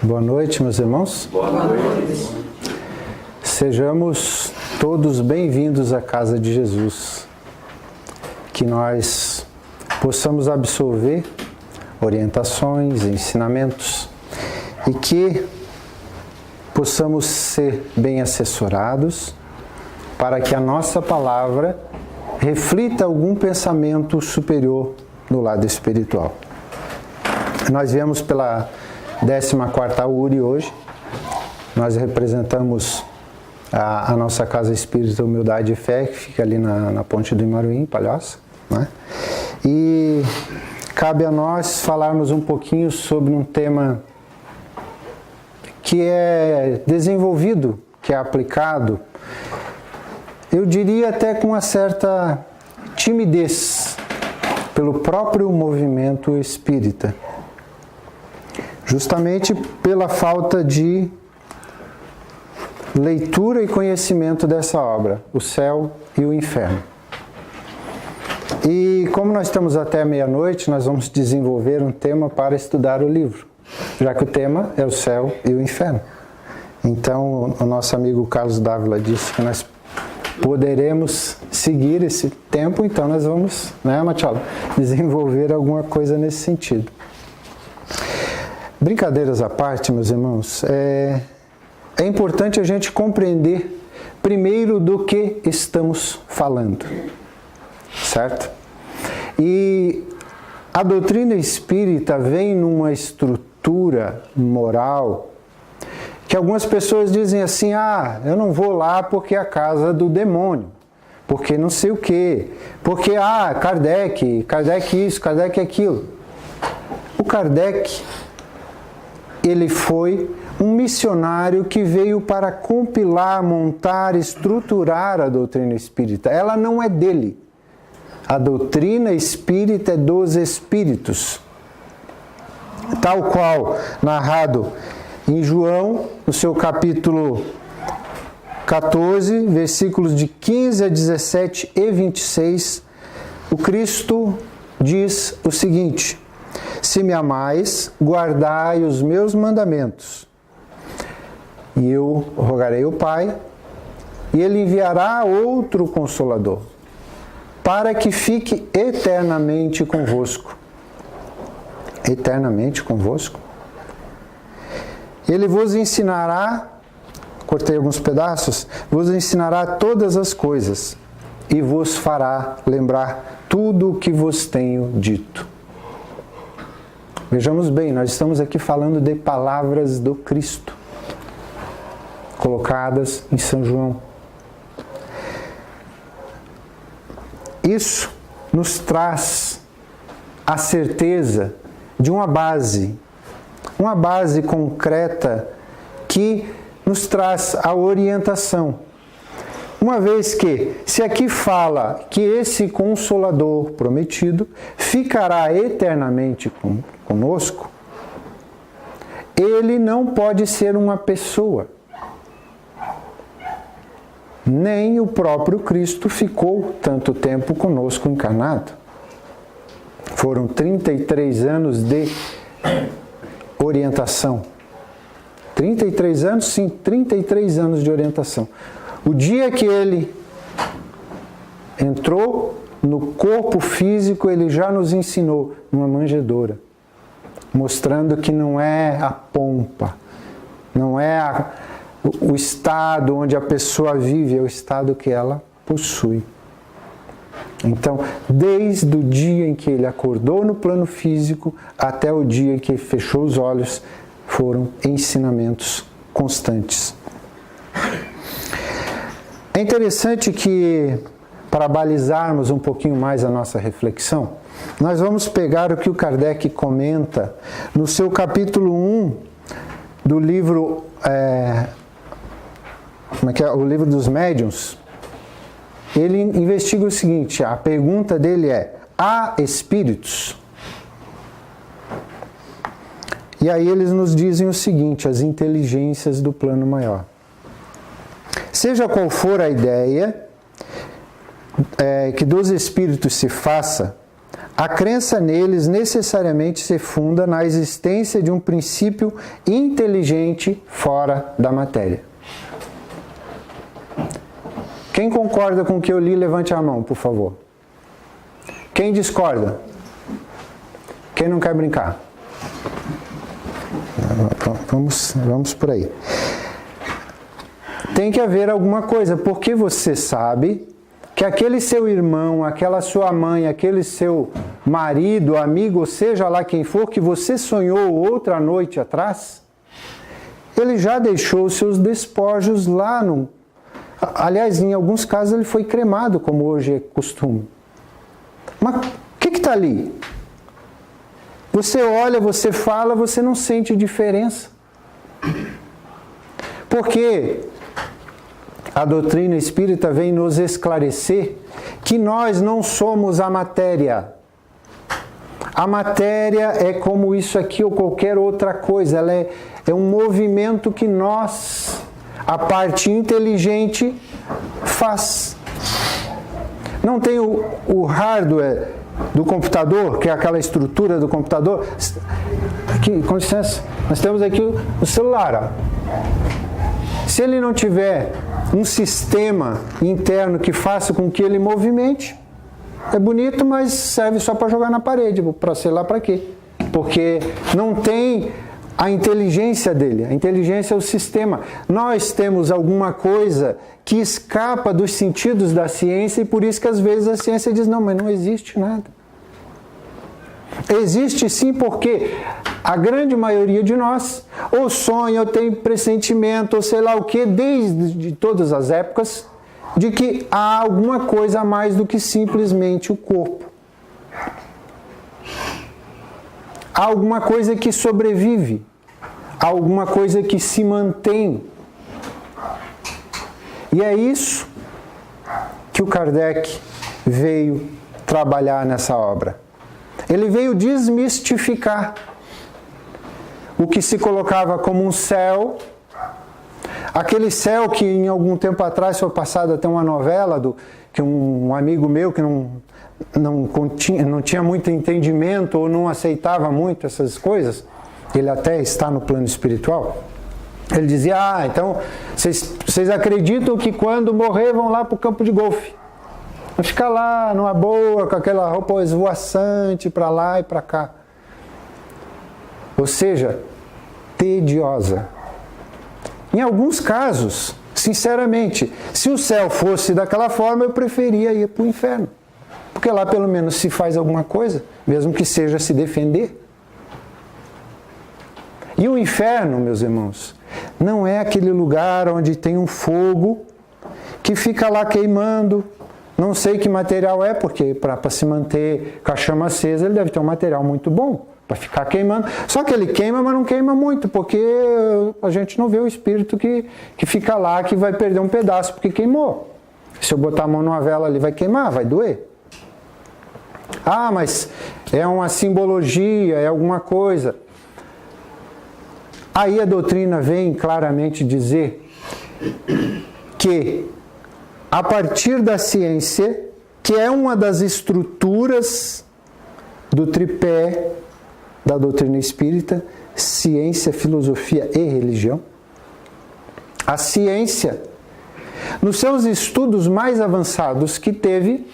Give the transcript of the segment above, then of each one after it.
Boa noite, meus irmãos. Boa noite. Sejamos todos bem-vindos à casa de Jesus. Que nós possamos absorver orientações, ensinamentos e que possamos ser bem assessorados para que a nossa palavra reflita algum pensamento superior no lado espiritual. Nós viemos pela 14ª URI hoje. Nós representamos a nossa Casa Espírita Humildade e Fé, que fica ali na Ponte do Imaruim, Palhoça, né? E cabe a nós falarmos um pouquinho sobre um tema que é desenvolvido, que é aplicado, eu diria até com uma certa timidez, pelo próprio movimento espírita. Justamente pela falta de leitura e conhecimento dessa obra, O Céu e o Inferno. E como nós estamos até meia-noite, nós vamos desenvolver um tema para estudar o livro, já que o tema é o Céu e o Inferno. Então, o nosso amigo Carlos Dávila disse que nós poderemos seguir esse tempo, então nós vamos, né, Matiolo, desenvolver alguma coisa nesse sentido. Brincadeiras à parte, meus irmãos, é importante a gente compreender primeiro do que estamos falando, certo? E a doutrina espírita vem numa estrutura moral que algumas pessoas dizem assim, eu não vou lá porque é a casa do demônio, porque não sei o quê, porque, Kardec isso, Kardec aquilo. O Kardec, ele foi um missionário que veio para compilar, montar, estruturar a doutrina espírita. Ela não é dele. A doutrina espírita é dos espíritos. Tal qual narrado em João, no seu capítulo 14, versículos de 15 a 17 e 26, o Cristo diz o seguinte: se me amais, guardai os meus mandamentos. E eu rogarei ao Pai, e Ele enviará outro Consolador, para que fique eternamente convosco. Eternamente convosco. Ele vos ensinará, cortei alguns pedaços, vos ensinará todas as coisas, e vos fará lembrar tudo o que vos tenho dito. Vejamos bem, nós estamos aqui falando de palavras do Cristo, colocadas em São João. Isso nos traz a certeza de uma base concreta que nos traz a orientação. Uma vez que, se aqui fala que esse Consolador prometido ficará eternamente conosco, ele não pode ser uma pessoa. Nem o próprio Cristo ficou tanto tempo conosco encarnado. Foram 33 anos de orientação. 33 anos, sim, 33 anos de orientação. O dia que ele entrou no corpo físico, ele já nos ensinou numa manjedoura, mostrando que não é a pompa, não é o estado onde a pessoa vive, é o estado que ela possui. Então, desde o dia em que ele acordou no plano físico até o dia em que fechou os olhos, foram ensinamentos constantes. É interessante que, para balizarmos um pouquinho mais a nossa reflexão, nós vamos pegar o que o Kardec comenta no seu capítulo 1 do livro, o livro dos médiuns. Ele investiga o seguinte, a pergunta dele é: há espíritos? E aí eles nos dizem o seguinte, as inteligências do plano maior. Seja qual for a ideia que dos espíritos se faça, A crença neles necessariamente se funda na existência de um princípio inteligente fora da matéria. Quem concorda com o que eu li, levante a mão, por favor. Quem discorda? Quem não quer brincar? Vamos por aí. Tem que haver alguma coisa, porque você sabe que aquele seu irmão, aquela sua mãe, aquele seu marido, amigo, ou seja lá quem for, que você sonhou outra noite atrás, ele já deixou os seus despojos lá no... Aliás, em alguns casos ele foi cremado, como hoje é costume. Mas o que está ali? Você olha, você fala, você não sente diferença. Porque a doutrina espírita vem nos esclarecer que nós não somos a matéria. A matéria é como isso aqui ou qualquer outra coisa. Ela é um movimento que nós, a parte inteligente, faz. Não tem o hardware do computador, que é aquela estrutura do computador. Aqui, com licença, nós temos aqui o celular. Ó. Se ele não tiver um sistema interno que faça com que ele movimente, é bonito, mas serve só para jogar na parede, para sei lá para quê. Porque não tem a inteligência dele. A inteligência é o sistema. Nós temos alguma coisa que escapa dos sentidos da ciência e por isso que às vezes a ciência diz, não, mas não existe nada. Existe sim, porque a grande maioria de nós ou sonha, ou tem pressentimento, ou sei lá o que, desde todas as épocas, de que há alguma coisa a mais do que simplesmente o corpo. Há alguma coisa que sobrevive, há alguma coisa que se mantém. E é isso que o Kardec veio trabalhar nessa obra. Ele veio desmistificar o que se colocava como um céu, aquele céu que em algum tempo atrás foi passado até uma novela, que um amigo meu que não tinha muito entendimento ou não aceitava muito essas coisas, ele até está no plano espiritual, ele dizia, então vocês acreditam que quando morrer vão lá para o campo de golfe, vão ficar lá numa boa, com aquela roupa esvoaçante para lá e para cá. Ou seja, tediosa. Em alguns casos, sinceramente, se o céu fosse daquela forma, eu preferia ir para o inferno. Porque lá pelo menos se faz alguma coisa, mesmo que seja se defender. E o inferno, meus irmãos, não é aquele lugar onde tem um fogo que fica lá queimando. Não sei que material é, porque para se manter com a chama acesa, ele deve ter um material muito bom para ficar queimando. Só que ele queima, mas não queima muito, porque a gente não vê o espírito que fica lá, que vai perder um pedaço porque queimou. Se eu botar a mão numa vela ali, vai queimar, vai doer. Mas é uma simbologia, é alguma coisa. Aí a doutrina vem claramente dizer que, a partir da ciência, que é uma das estruturas do tripé da doutrina espírita, ciência, filosofia e religião, a ciência, nos seus estudos mais avançados que teve,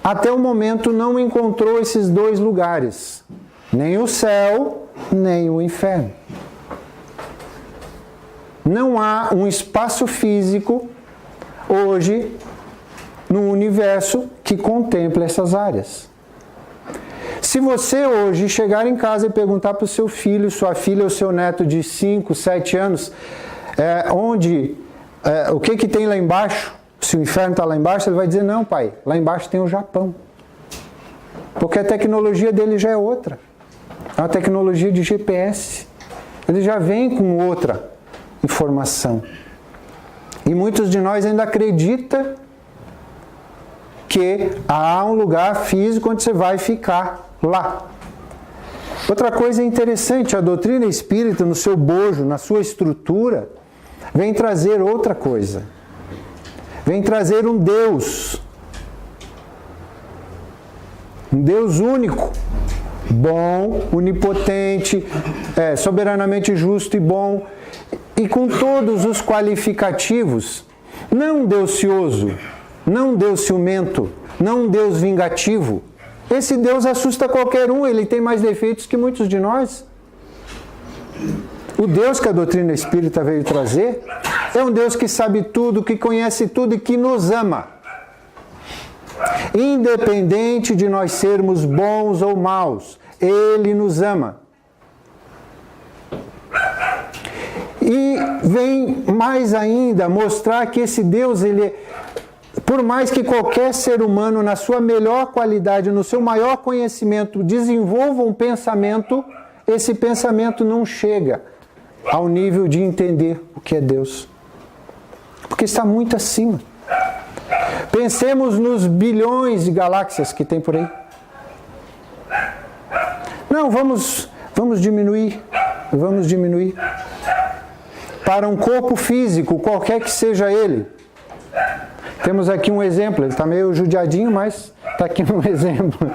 até o momento não encontrou esses dois lugares, nem o céu, nem o inferno. Não há um espaço físico hoje no universo que contemple essas áreas. Se você hoje chegar em casa e perguntar para o seu filho, sua filha ou seu neto de 5, 7 anos, o que tem lá embaixo, se o inferno está lá embaixo, ele vai dizer, não pai, lá embaixo tem o Japão. Porque a tecnologia dele já é outra. É uma tecnologia de GPS. Ele já vem com outra informação. E muitos de nós ainda acreditam que há um lugar físico onde você vai ficar lá. Outra coisa interessante, a doutrina espírita, no seu bojo, na sua estrutura, vem trazer outra coisa. Vem trazer um Deus Um Deus único, bom, onipotente, soberanamente justo e bom, e com todos os qualificativos. Não um Deus cioso, não um Deus ciumento, não um Deus vingativo. Esse Deus assusta qualquer um, ele tem mais defeitos que muitos de nós. O Deus que a doutrina espírita veio trazer é um Deus que sabe tudo, que conhece tudo e que nos ama. Independente de nós sermos bons ou maus, Ele nos ama. E vem mais ainda mostrar que esse Deus, ele, por mais que qualquer ser humano, na sua melhor qualidade, no seu maior conhecimento, desenvolva um pensamento, esse pensamento não chega ao nível de entender o que é Deus. Porque está muito acima. Pensemos nos bilhões de galáxias que tem por aí. Não, vamos diminuir. Vamos diminuir. Para um corpo físico, qualquer que seja ele. Temos aqui um exemplo. Ele está meio judiadinho, mas está aqui um exemplo.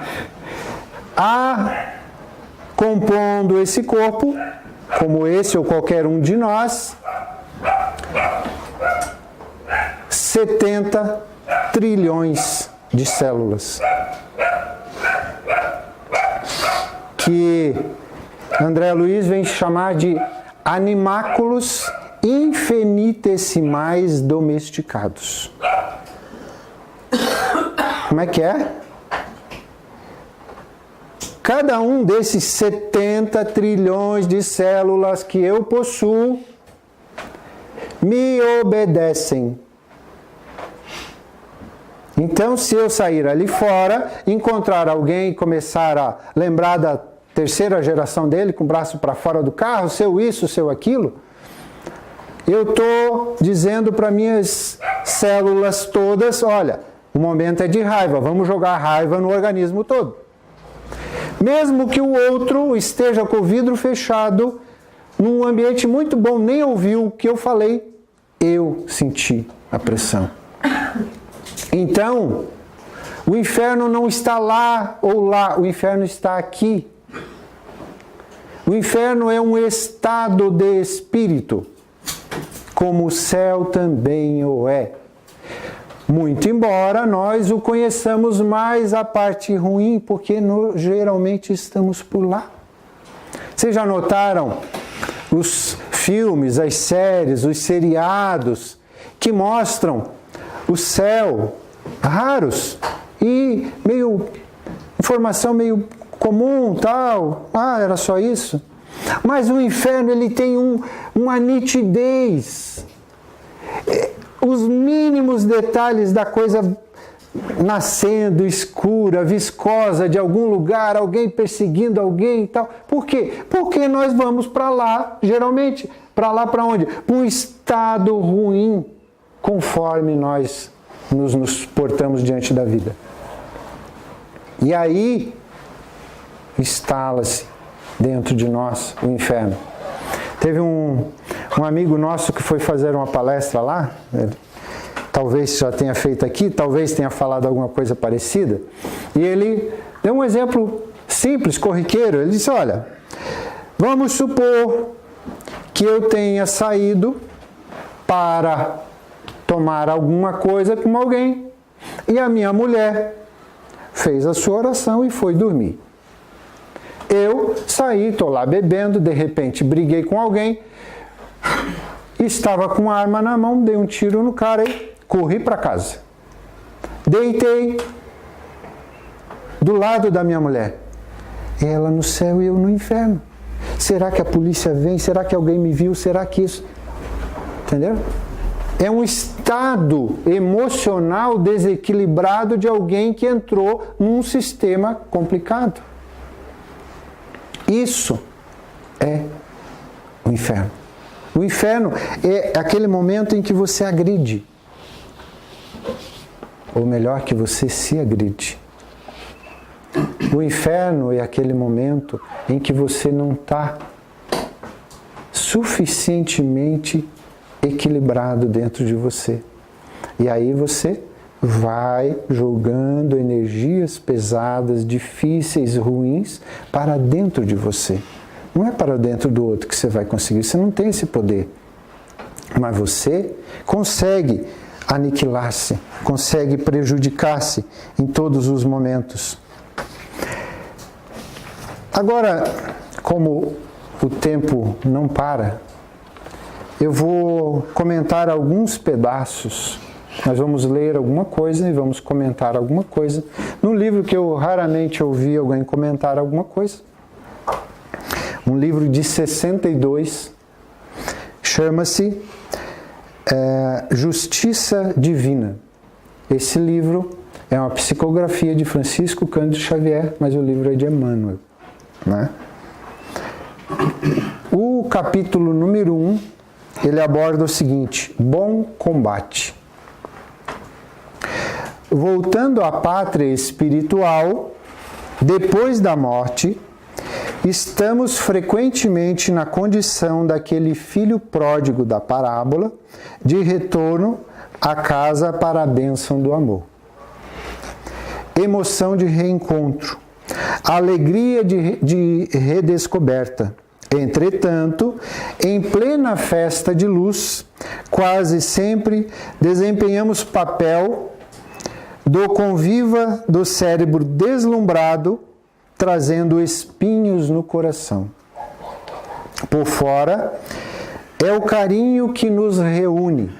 Há, compondo esse corpo, como esse ou qualquer um de nós, 70 trilhões de células. Que André Luiz vem chamar de animáculos infinitesimais domesticados. Como é que é? Cada um desses 70 trilhões de células que eu possuo me obedecem. Então, se eu sair ali fora, encontrar alguém e começar a lembrar da terceira geração dele, com o braço para fora do carro, seu isso, seu aquilo, eu estou dizendo para minhas células todas, olha, o momento é de raiva, vamos jogar raiva no organismo todo. Mesmo que o outro esteja com o vidro fechado, num ambiente muito bom, nem ouviu o que eu falei, eu senti a pressão. Então, o inferno não está lá ou lá, o inferno está aqui. O inferno é um estado de espírito, como o céu também o é. Muito embora nós o conheçamos mais a parte ruim, porque geralmente estamos por lá. Vocês já notaram os filmes, as séries, os seriados que mostram o céu raros e informação meio comum, tal, era só isso. Mas o inferno, ele tem uma nitidez. Os mínimos detalhes da coisa nascendo, escura, viscosa de algum lugar, alguém perseguindo alguém e tal. Por quê? Porque nós vamos para lá, geralmente. Para lá para onde? Para um estado ruim, conforme nós nos portamos diante da vida. E aí instala-se dentro de nós o inferno. Teve um amigo nosso que foi fazer uma palestra lá, talvez já tenha feito aqui, talvez tenha falado alguma coisa parecida, e ele deu um exemplo simples, corriqueiro. Ele disse, olha, vamos supor que eu tenha saído para tomar alguma coisa com alguém, e a minha mulher fez a sua oração e foi dormir. Eu saí, estou lá bebendo, de repente briguei com alguém, estava com a arma na mão, dei um tiro no cara e corri para casa. Deitei do lado da minha mulher. Ela no céu e eu no inferno. Será que a polícia vem? Será que alguém me viu? Será que isso... Entendeu? É um estado emocional desequilibrado de alguém que entrou num sistema complicado. Isso é o inferno. O inferno é aquele momento em que você agride. Ou melhor, que você se agride. O inferno é aquele momento em que você não está suficientemente equilibrado dentro de você. E aí você vai jogando energias pesadas, difíceis, ruins para dentro de você. Não é para dentro do outro que você vai conseguir, você não tem esse poder. Mas você consegue aniquilar-se, consegue prejudicar-se em todos os momentos. Agora, como o tempo não para, eu vou comentar alguns pedaços. Nós vamos ler alguma coisa e vamos comentar alguma coisa. Num livro que eu raramente ouvi alguém comentar alguma coisa. Um livro de 62, chama-se Justiça Divina. Esse livro é uma psicografia de Francisco Cândido Xavier, mas o livro é de Emmanuel, né? O capítulo número 1, ele aborda o seguinte: bom combate. Voltando à pátria espiritual, depois da morte, estamos frequentemente na condição daquele filho pródigo da parábola, de retorno à casa para a bênção do amor. Emoção de reencontro, alegria de redescoberta. Entretanto, em plena festa de luz, quase sempre desempenhamos papel do conviva do cérebro deslumbrado, trazendo espinhos no coração. Por fora, é o carinho que nos reúne.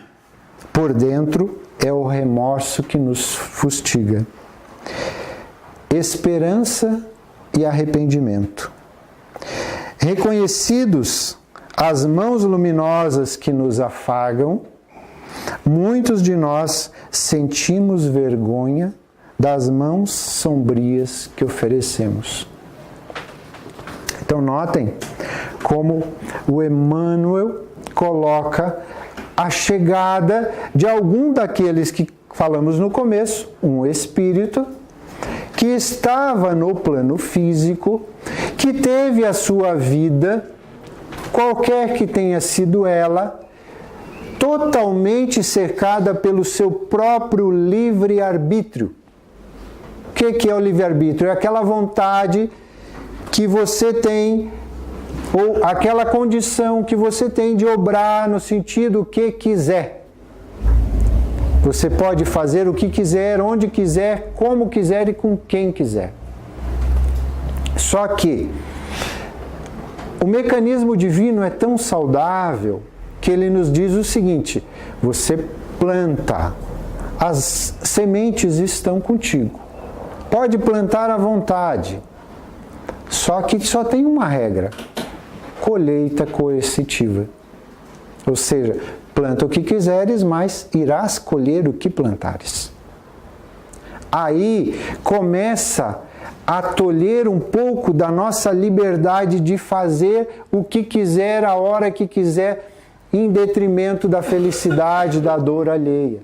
Por dentro, é o remorso que nos fustiga. Esperança e arrependimento. Reconhecidos as mãos luminosas que nos afagam, muitos de nós sentimos vergonha das mãos sombrias que oferecemos. Então notem como o Emmanuel coloca a chegada de algum daqueles que falamos no começo, um espírito que estava no plano físico, que teve a sua vida, qualquer que tenha sido ela, totalmente cercada pelo seu próprio livre-arbítrio. O que é o livre-arbítrio? É aquela vontade que você tem, ou aquela condição que você tem de obrar no sentido que quiser. Você pode fazer o que quiser, onde quiser, como quiser e com quem quiser. Só que o mecanismo divino é tão saudável que ele nos diz o seguinte: você planta, as sementes estão contigo. Pode plantar à vontade, só que só tem uma regra: colheita coercitiva. Ou seja, planta o que quiseres, mas irás colher o que plantares. Aí começa a tolher um pouco da nossa liberdade de fazer o que quiser, a hora que quiser, em detrimento da felicidade, da dor alheia.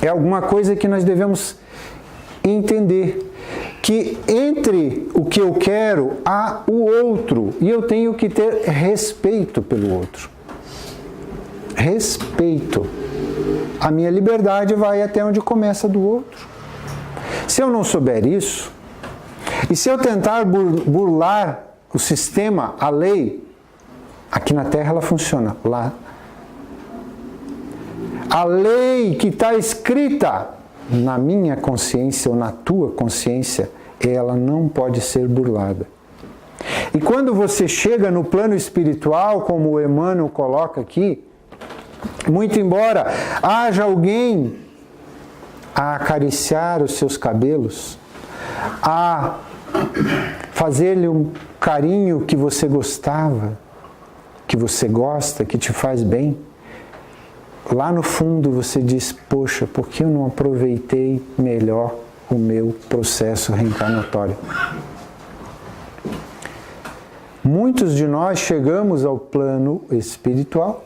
É alguma coisa que nós devemos entender, que entre o que eu quero há o outro, e eu tenho que ter respeito pelo outro. Respeito. A minha liberdade vai até onde começa a do outro. Se eu não souber isso, e se eu tentar burlar o sistema, a lei, aqui na Terra ela funciona, lá. A lei que está escrita na minha consciência ou na tua consciência, ela não pode ser burlada. E quando você chega no plano espiritual, como o Emmanuel coloca aqui, muito embora haja alguém a acariciar os seus cabelos, a fazer-lhe um carinho que você gostava, que você gosta, que te faz bem, lá no fundo você diz: poxa, por que eu não aproveitei melhor o meu processo reencarnatório? Muitos de nós chegamos ao plano espiritual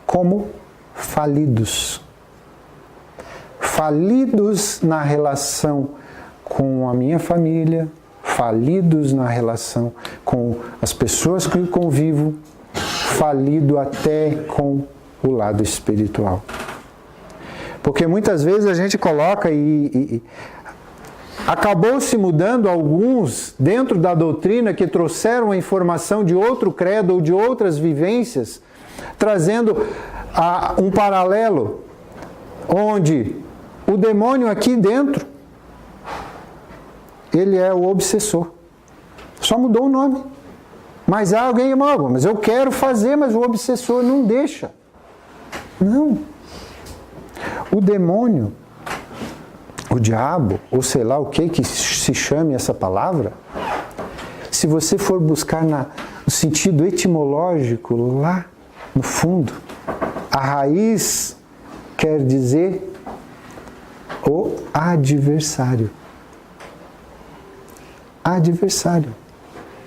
como falidos. Falidos na relação com a minha família, falidos na relação com as pessoas que eu convivo, falido até com o lado espiritual. Porque muitas vezes a gente coloca e acabou se mudando alguns dentro da doutrina que trouxeram a informação de outro credo ou de outras vivências, trazendo um paralelo onde o demônio aqui dentro, ele é o obsessor. Só mudou o nome. Mas há alguém, mas eu quero fazer, mas o obsessor não deixa. Não. O demônio, o diabo, ou sei lá o que se chame essa palavra, se você for buscar no sentido etimológico, lá no fundo, a raiz quer dizer o adversário. Adversário.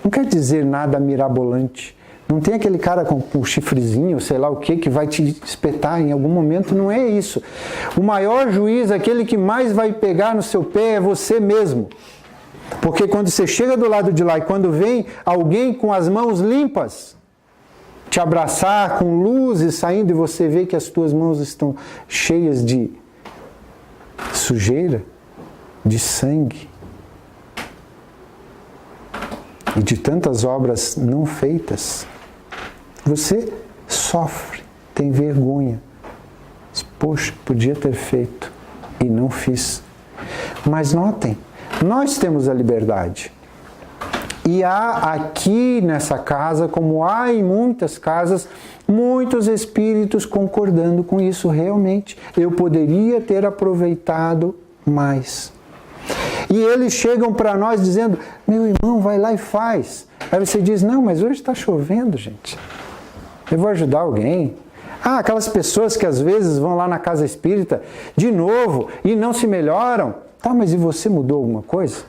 Não quer dizer nada mirabolante. Não tem aquele cara com o chifrezinho, sei lá o que vai te espetar em algum momento. Não é isso. O maior juiz, aquele que mais vai pegar no seu pé é você mesmo. Porque quando você chega do lado de lá e quando vem alguém com as mãos limpas, te abraçar com luzes saindo e você vê que as tuas mãos estão cheias de sujeira, de sangue e de tantas obras não feitas, você sofre, tem vergonha. Poxa, podia ter feito e não fiz. Mas notem, nós temos a liberdade. E há aqui nessa casa, como há em muitas casas, muitos espíritos concordando com isso. Realmente, eu poderia ter aproveitado mais. E eles chegam para nós dizendo, meu irmão, vai lá e faz. Aí você diz, não, mas hoje está chovendo, gente. Eu vou ajudar alguém. Ah, aquelas pessoas que às vezes vão lá na casa espírita de novo e não se melhoram. Tá, mas e você mudou alguma coisa?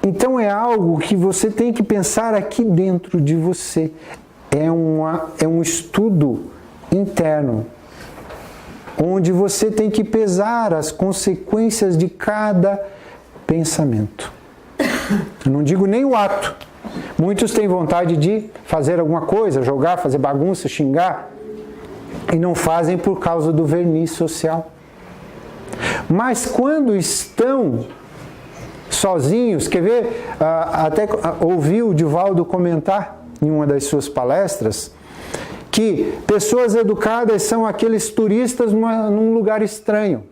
Então é algo que você tem que pensar aqui dentro de você. É um estudo interno, onde você tem que pesar as consequências de cada pensamento. Eu não digo nem o ato. Muitos têm vontade de fazer alguma coisa, jogar, fazer bagunça, xingar, e não fazem por causa do verniz social. Mas quando estão sozinhos, quer ver? Até ouvi o Divaldo comentar em uma das suas palestras que pessoas educadas são aqueles turistas num lugar estranho.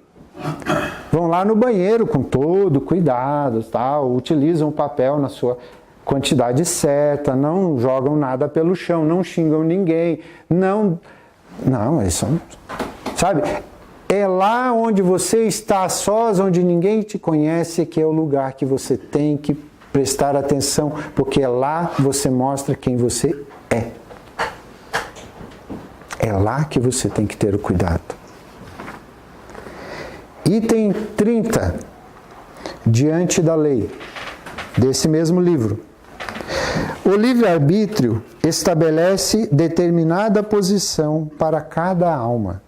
Vão lá no banheiro com todo cuidado, tal, utilizam o papel na sua quantidade certa, não jogam nada pelo chão, não xingam ninguém, não, eles são, sabe? É lá onde você está a sós, onde ninguém te conhece, que é o lugar que você tem que prestar atenção, porque é lá que você mostra quem você é. É lá que você tem que ter o cuidado. Item 30, diante da lei, desse mesmo livro. O livre-arbítrio estabelece determinada posição para cada alma,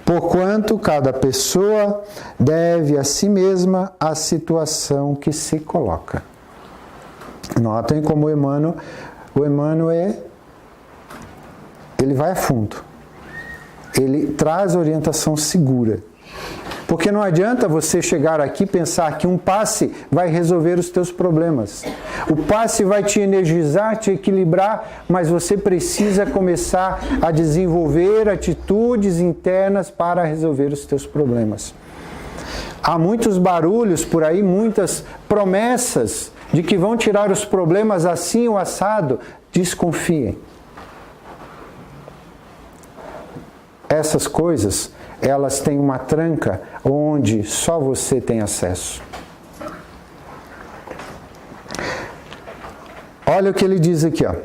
porquanto cada pessoa deve a si mesma a situação que se coloca. Notem como o Emmanuel ele vai a fundo. Ele traz orientação segura. Porque não adianta você chegar aqui e pensar que um passe vai resolver os teus problemas. O passe vai te energizar, te equilibrar, mas você precisa começar a desenvolver atitudes internas para resolver os teus problemas. Há muitos barulhos por aí, muitas promessas de que vão tirar os problemas assim ou assado. Desconfiem. Essas coisas, elas têm uma tranca onde só você tem acesso. Olha o que ele diz aqui, ó.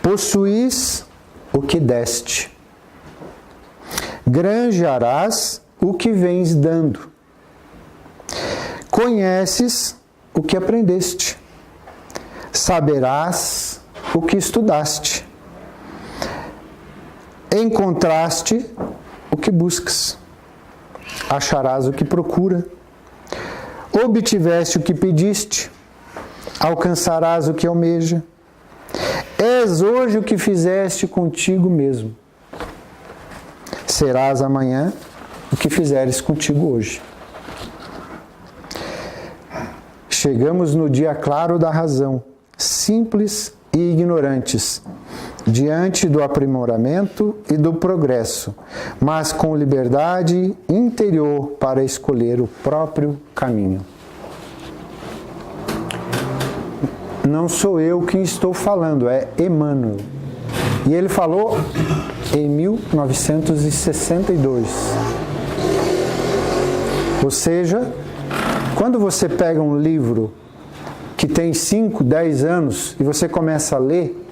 Possuís o que deste, granjearás o que vens dando, conheces o que aprendeste, saberás o que estudaste, encontraste o que buscas, acharás o que procura, obtiveste o que pediste, alcançarás o que almeja, és hoje o que fizeste contigo mesmo. serás amanhã o que fizeres contigo hoje. Chegamos no dia claro da razão, simples e ignorantes, diante do aprimoramento e do progresso, mas com liberdade interior para escolher o próprio caminho. Não sou eu quem estou falando, é Emmanuel. E ele falou em 1962. Ou seja, quando você pega um livro que tem 5, 10 anos e você começa a ler,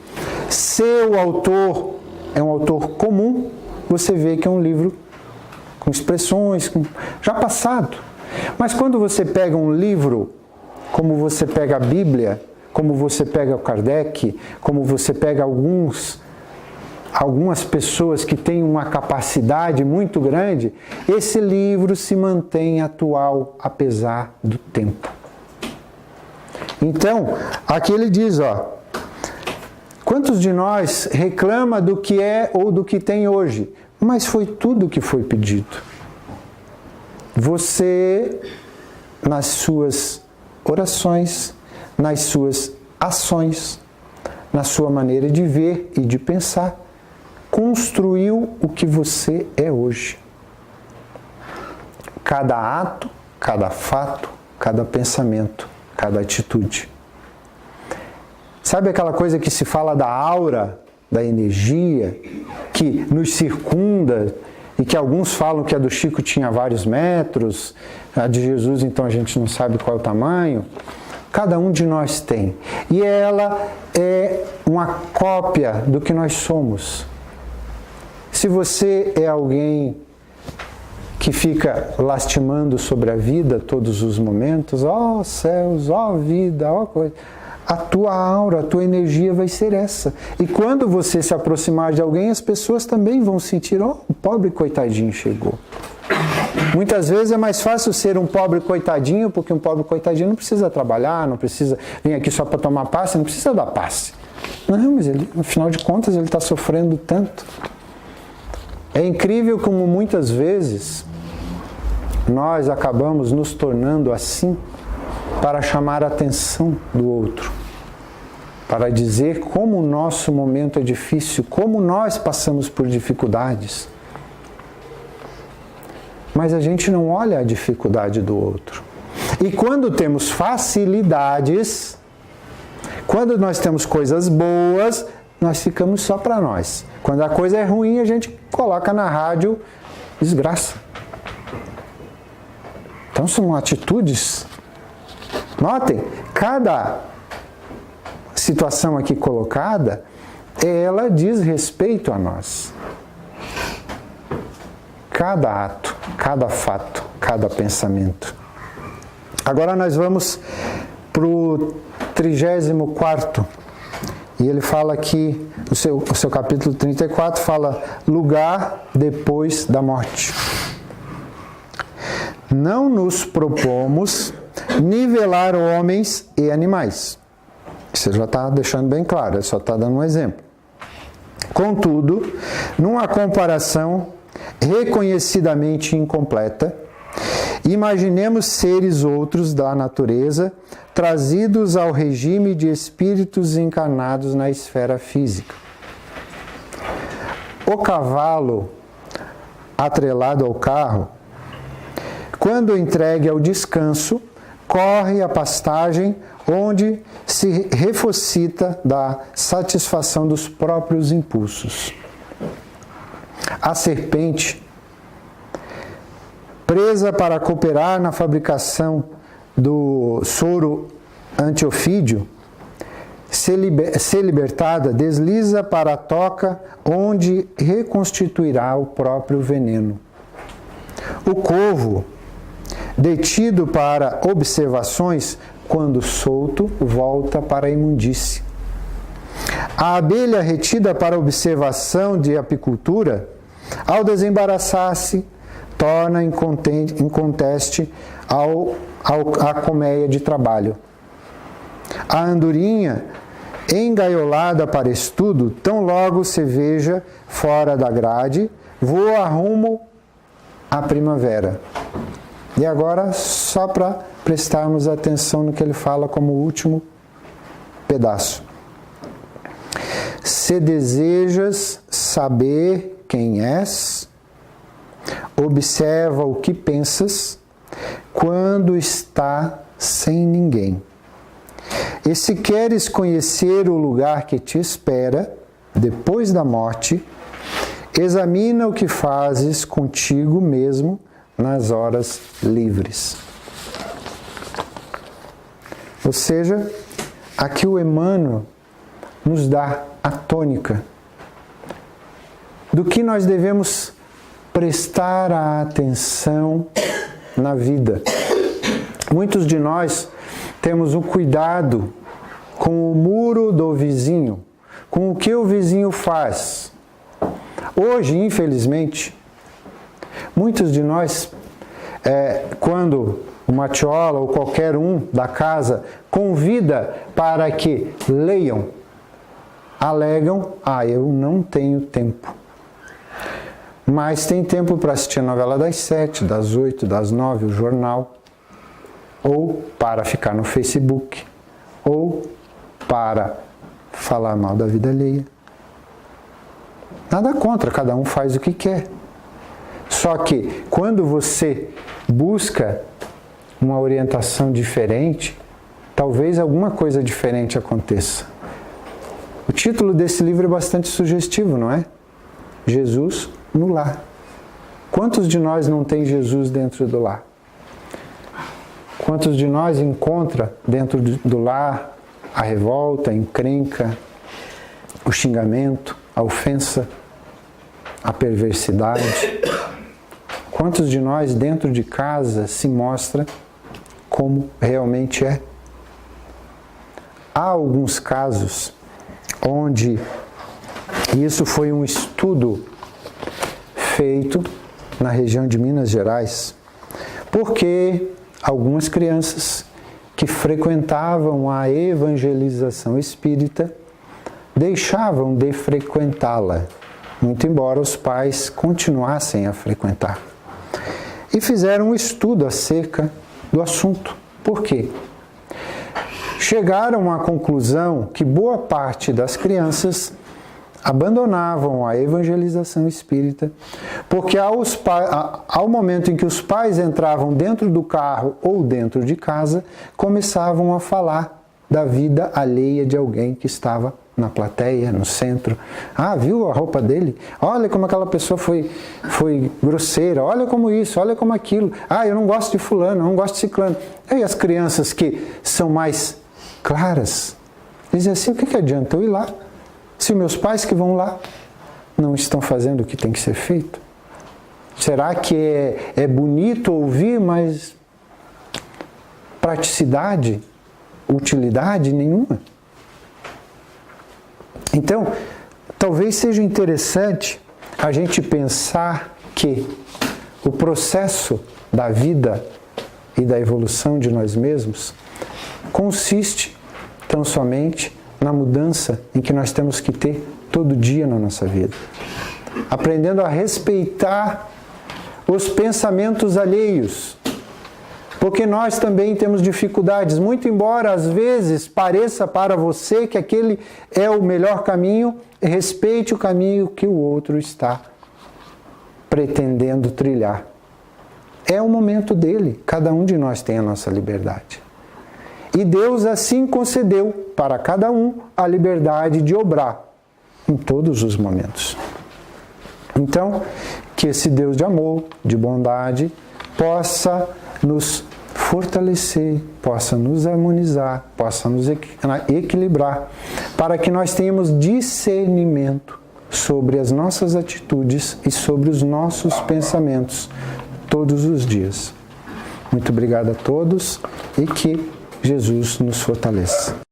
se o autor é um autor comum, você vê que é um livro com expressões já passado. Mas quando você pega um livro, como você pega a Bíblia, como você pega o Kardec, como você pega algumas pessoas que têm uma capacidade muito grande, esse livro se mantém atual apesar do tempo. Então, aqui ele diz, quantos de nós reclama do que é ou do que tem hoje? Mas foi tudo o que foi pedido. Você, nas suas orações, nas suas ações, na sua maneira de ver e de pensar, construiu o que você é hoje. Cada ato, cada fato, cada pensamento, cada atitude. Sabe aquela coisa que se fala da aura, da energia, que nos circunda, e que alguns falam que a do Chico tinha vários metros, a de Jesus então a gente não sabe qual é o tamanho? Cada um de nós tem. E ela é uma cópia do que nós somos. Se você é alguém que fica lastimando sobre a vida todos os momentos, ó céus, ó vida, ó coisa, a tua aura, a tua energia vai ser essa. E quando você se aproximar de alguém, as pessoas também vão sentir, ó, o pobre coitadinho chegou. Muitas vezes é mais fácil ser um pobre coitadinho, porque um pobre coitadinho não precisa trabalhar, não precisa vir aqui só para tomar passe, não precisa dar passe. Não, mas ele, afinal de contas, ele está sofrendo tanto. É incrível como muitas vezes nós acabamos nos tornando assim para chamar a atenção do outro, para dizer como o nosso momento é difícil, como nós passamos por dificuldades. Mas a gente não olha a dificuldade do outro. E quando temos facilidades, quando nós temos coisas boas, nós ficamos só para nós. Quando a coisa é ruim, a gente coloca na rádio desgraça. Então são atitudes. Notem, cada situação aqui colocada, ela diz respeito a nós. Cada ato, cada fato, cada pensamento. Agora nós vamos para o 34º. E ele fala aqui, o seu capítulo 34 fala lugar depois da morte. Não nos propomos nivelar homens e animais. Isso já está deixando bem claro, ele só está dando um exemplo. Contudo, numa comparação reconhecidamente incompleta, imaginemos seres outros da natureza trazidos ao regime de espíritos encarnados na esfera física. O cavalo atrelado ao carro, quando entregue ao descanso, corre a pastagem onde se refocita da satisfação dos próprios impulsos. A serpente, presa para cooperar na fabricação do soro antiofídio, se libertada, desliza para a toca, onde reconstituirá o próprio veneno. O corvo, detido para observações, quando solto, volta para a imundície. A abelha retida para observação de apicultura, ao desembaraçar-se, torna inconteste a colmeia de trabalho. A andorinha, engaiolada para estudo, tão logo se veja fora da grade, voa rumo à primavera. E agora, só para prestarmos atenção no que ele fala como último pedaço. Se desejas saber quem és, observa o que pensas quando está sem ninguém. E se queres conhecer o lugar que te espera depois da morte, examina o que fazes contigo mesmo nas horas livres. Ou seja, aqui o Emmanuel nos dá a tônica do que nós devemos prestar a atenção na vida. Muitos de nós temos um cuidado com o muro do vizinho, com o que o vizinho faz. Hoje, infelizmente, muitos de nós, quando o Matiola ou qualquer um da casa convida para que leiam, alegam, eu não tenho tempo. Mas tem tempo para assistir a novela das 7, das 8, das 9, o jornal, ou para ficar no Facebook, ou para falar mal da vida alheia. Nada contra, cada um faz o que quer. Só que quando você busca uma orientação diferente, talvez alguma coisa diferente aconteça. O título desse livro é bastante sugestivo, não é? Jesus no lar. Quantos de nós não tem Jesus dentro do lar? Quantos de nós encontra dentro do lar a revolta, a encrenca, o xingamento, a ofensa, a perversidade? Quantos de nós dentro de casa se mostra como realmente é? Há alguns casos onde isso foi um estudo feito na região de Minas Gerais, porque algumas crianças que frequentavam a evangelização espírita deixavam de frequentá-la, muito embora os pais continuassem a frequentar. E fizeram um estudo acerca do assunto. Por quê? Chegaram à conclusão que boa parte das crianças abandonavam a evangelização espírita, porque ao momento em que os pais entravam dentro do carro ou dentro de casa, começavam a falar da vida alheia de alguém que estava na plateia, no centro. Viu a roupa dele? Olha como aquela pessoa foi grosseira, olha como isso, olha como aquilo. Eu não gosto de fulano, eu não gosto de ciclano. E as crianças que são mais claras, dizem assim, o que adianta eu ir lá? Se meus pais que vão lá não estão fazendo o que tem que ser feito? Será que é bonito ouvir, mas praticidade, utilidade nenhuma? Então, talvez seja interessante a gente pensar que o processo da vida e da evolução de nós mesmos consiste tão somente na mudança em que nós temos que ter todo dia na nossa vida. Aprendendo a respeitar os pensamentos alheios. Porque nós também temos dificuldades, muito embora às vezes pareça para você que aquele é o melhor caminho, respeite o caminho que o outro está pretendendo trilhar. É o momento dele, cada um de nós tem a nossa liberdade. E Deus assim concedeu para cada um a liberdade de obrar em todos os momentos. Então, que esse Deus de amor, de bondade, possa nos fortalecer, possa nos harmonizar, possa nos equilibrar, para que nós tenhamos discernimento sobre as nossas atitudes e sobre os nossos pensamentos todos os dias. Muito obrigado a todos e que Jesus nos fortaleça.